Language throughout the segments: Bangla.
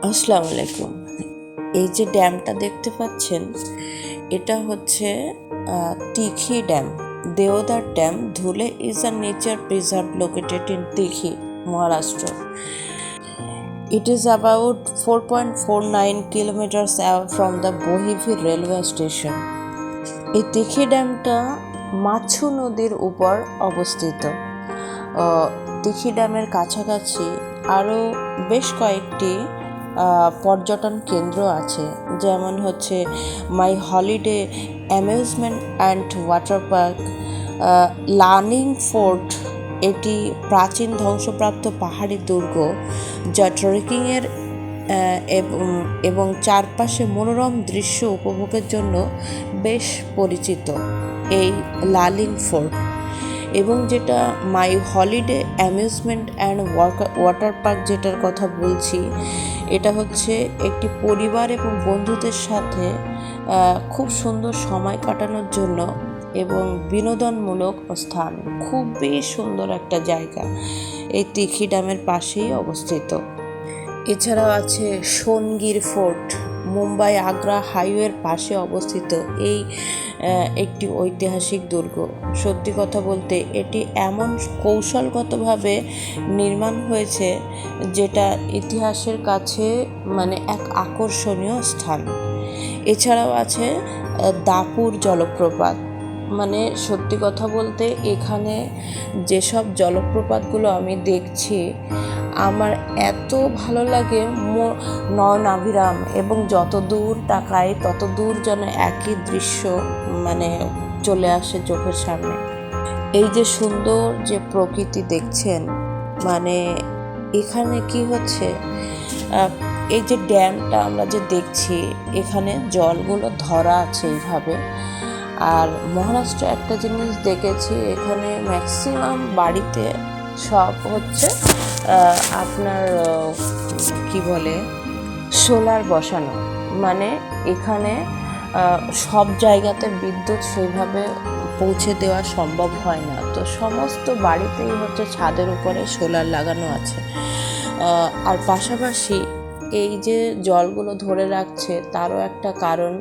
আসসালামু আলাইকুম। এই যে ড্যামটা দেখতে পাচ্ছেন, এটা হচ্ছে Tighi dam. Deodar dam Dhule is a nature preserve located in Tighi, Maharashtra. It is about 4.49 kilometers away from the Bohivir railway station. এই তিঘি ড্যামটা মাছু নদীর উপর অবস্থিত। তিঘি ড্যামের কাছাকাছি আরও বেশ কয়েকটি পর্যটন কেন্দ্র আছে, যেমন হচ্ছে My Holiday amusement and water park, learning fort. এটি প্রাচীন ধ্বংসপ্রাপ্ত পাহাড়ি দুর্গ যা ট্রেকিংয়ের এবং চারপাশে মনোরম দৃশ্য উপভোগের জন্য বেশ পরিচিত এই লার্নিং ফোর্ট। এবং যেটা My Holiday amusement and water park যেটার কথা বলছি, এটা হচ্ছে একটি পরিবার এবং বন্ধুদের সাথে খুব সুন্দর সময় কাটানোর জন্য এবং বিনোদনমূলক স্থান। খুবই সুন্দর একটা জায়গা, এই তিঘি ড্যামের পাশেই অবস্থিত। এছাড়াও আছে সোনগির ফোর্ট, মুম্বাই আগ্রা হাইওয়ের পাশে অবস্থিত এই একটি ঐতিহাসিক দুর্গ। সত্যি কথা বলতে এটি এমন কৌশলগতভাবে নির্মাণ হয়েছে যেটা ইতিহাসের কাছে এক আকর্ষণীয় স্থান। এছাড়াও আছে দাপুর জলপ্রপাত। সত্যি কথা বলতে এখানে যেসব জলপ্রপাতগুলো আমি দেখছি, আমার এত ভালো লাগে, নয়নাভিরাম, এবং যত দূর তাকাই তত দূর যেন একই দৃশ্য চলে আসে চোখের সামনে। এই যে সুন্দর যে প্রকৃতি দেখছেন, এখানে কি হচ্ছে, এই যে ড্যামটা আমরা যে দেখছি, এখানে জলগুলো ধরা আছে এইভাবে। আর মহারাষ্ট্রে একটা জিনিস দেখেছি, এখানে ম্যাক্সিমাম বাড়িতে সব হচ্ছে আপনার কি বলে সোলার বসানো। এখানে সব জায়গাতে বিদ্যুৎ সেইভাবে পৌঁছে দেওয়া সম্ভব হয় না, তো সমস্ত বাড়িতেই হচ্ছে ছাদের উপরে সোলার লাগানো আছে। আর পাশাপাশি এই যে জলগুলো ধরে রাখছে তারও একটা কারণ।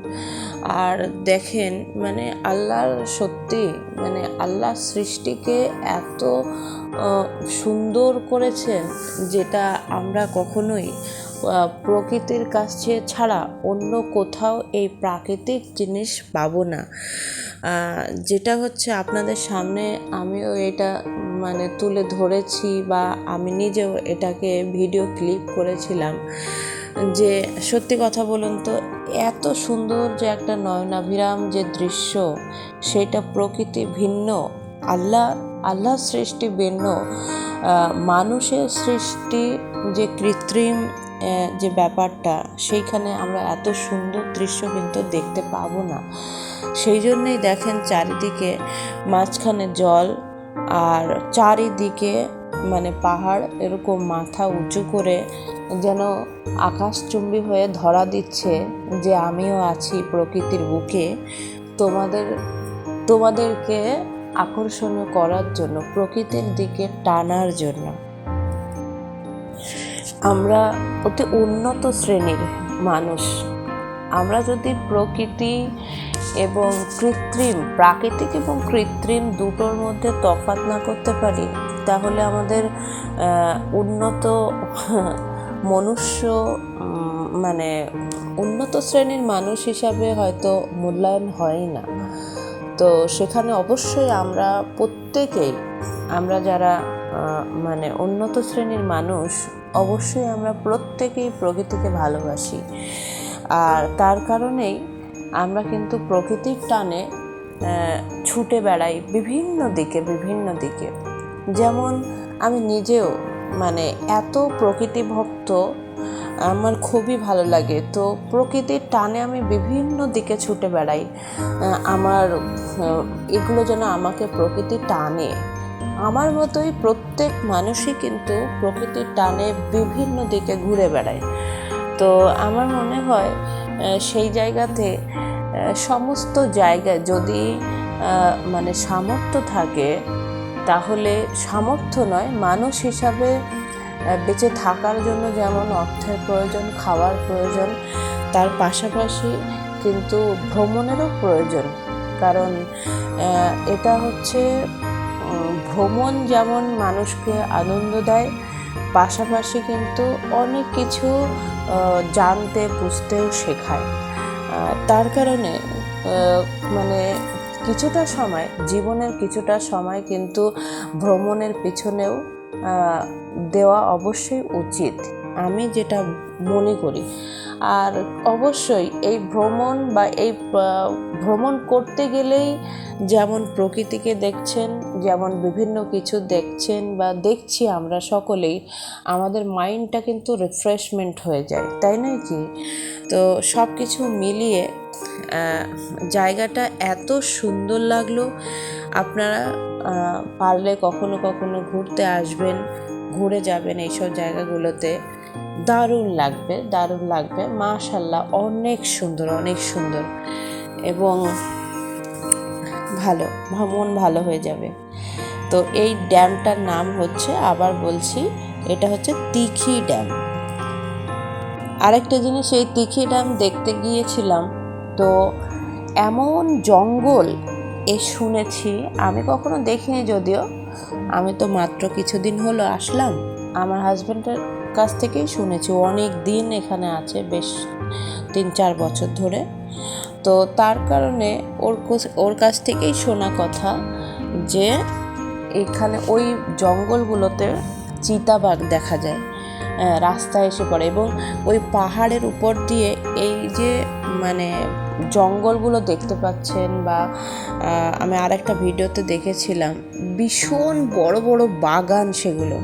আর দেখেন আল্লাহর সত্যি আল্লাহ সৃষ্টিকে এত সুন্দর করেছেন, যেটা আমরা কখনোই প্রকৃতির কাছে ছাড়া অন্য কোথাও এই প্রাকৃতিক জিনিস পাবো না। যেটা হচ্ছে আপনাদের সামনে আমিও এটা তুলে ধরেছি, বা আমি নিজেও এটাকে ভিডিও ক্লিপ করেছিলাম। যে সত্যি কথা বলুন তো, এত সুন্দর যে একটা নয়নাভিরাম যে দৃশ্য, সেটা প্রকৃতি ভিন্ন, আল্লাহ সৃষ্টি ভিন্ন, মানুষের সৃষ্টি যে কৃত্রিম যে ব্যাপারটা, সেইখানে আমরা এত সুন্দর দৃশ্য কিন্তু দেখতে পাবো না। সেই জন্যেই দেখেন চারিদিকে মাঝখানে জল, আর চারিদিকে পাহাড় এরকম মাথা উঁচু করে যেন আকাশচুম্বী হয়ে ধরা দিচ্ছে যে আমিও আছি প্রকৃতির বুকে, তোমাদেরকে আকর্ষণীয় করার জন্য, প্রকৃতির দিকে টানার জন্য। আমরা অতি উন্নত শ্রেণীর মানুষ। আমরা যদি প্রকৃতি এবং প্রাকৃতিক এবং কৃত্রিম দুটোর মধ্যে তফাৎ না করতে পারি, তাহলে আমাদের উন্নত উন্নত শ্রেণীর মানুষ হিসাবে হয়তো মূল্যায়ন হয় না। তো সেখানে অবশ্যই আমরা প্রত্যেকেই, আমরা যারা উন্নত শ্রেণীর মানুষ, অবশ্যই আমরা প্রত্যেকেই প্রকৃতিকে ভালোবাসি। আর তার কারণেই আমরা কিন্তু প্রকৃতির টানে ছুটে বেড়াই বিভিন্ন দিকে। যেমন আমি নিজেও এত প্রকৃতি ভক্ত, আমার খুবই ভালো লাগে। তো প্রকৃতির টানে আমি বিভিন্ন দিকে ছুটে বেড়াই। আমার এগুলো যেন আমাকে প্রকৃতি টানে। আমার মতোই প্রত্যেক মানুষই কিন্তু প্রকৃতির টানে বিভিন্ন দিকে ঘুরে বেড়ায়। তো আমার মনে হয় সেই জায়গাতে সমস্ত জায়গায় যদি সামর্থ্য থাকে, তাহলে সামর্থ্য নয়, মানুষ হিসাবে বেঁচে থাকার জন্য যেমন অর্থের প্রয়োজন, খাওয়ার প্রয়োজন, তার পাশাপাশি কিন্তু ভ্রমণেরও প্রয়োজন। কারণ এটা হচ্ছে ভ্রমণ যেমন মানুষকে আনন্দ দেয়, পাশাপাশি কিন্তু অনেক কিছু জানতে বুঝতেও শেখায়। তার কারণে মানে কিছুটা সময়, জীবনের কিছুটা সময় কিন্তু ভ্রমণের পিছনেও দেওয়া অবশ্যই উচিত, আমি যেটা মনে করি। আর অবশ্যই এই ভ্রমণ বা এই ভ্রমণ করতে গেলেই যেমন প্রকৃতিকে দেখছেন, যেমন বিভিন্ন কিছু দেখছেন বা দেখছি আমরা সকলেই, আমাদের মাইন্ডটা কিন্তু রিফ্রেশমেন্ট হয়ে যায়, তাই নয় কি? তো সব কিছু মিলিয়ে জায়গাটা এত সুন্দর লাগলো। আপনারা পারলে কখনো কখনো ঘুরতে আসবেন, ঘুরে যাবেন এইসব জায়গাগুলোতে, দারুণ লাগবে, দারুণ লাগবে। মাশাআল্লাহ, অনেক সুন্দর, অনেক সুন্দর, এবং ভালো, মন ভালো হয়ে যাবে। তো এই ড্যামটার নাম হচ্ছে, আবার বলছি, এটা হচ্ছে তিখি ড্যাম। আরেকটা জিনিস, এই তিখি ড্যাম দেখতে গিয়েছিলাম, তো এমন জঙ্গল শুনেছি, আমি কখনো দেখিনি যদিও, আমি তো মাত্র কিছুদিন হলো আসলাম, আমার হাজব্যান্ডের কাছ থেকেই শুনেছি, অনেক দিন এখানে আছে, বেশ 3-4 বছর ধরে। তো তার কারণে ওর কাছ থেকেই শোনা কথা যে এখানে ওই জঙ্গলগুলোতে চিতাবাঘ দেখা যায়, রাস্তায় এসে পড়ে, এবং ওই পাহাড়ের উপর দিয়ে এই যে মানে জঙ্গলগুলো দেখতে পাচ্ছেন, বা আমি আরেকটা ভিডিওতে দেখেছিলাম ভীষণ বড় বড় বাগান, সেগুলো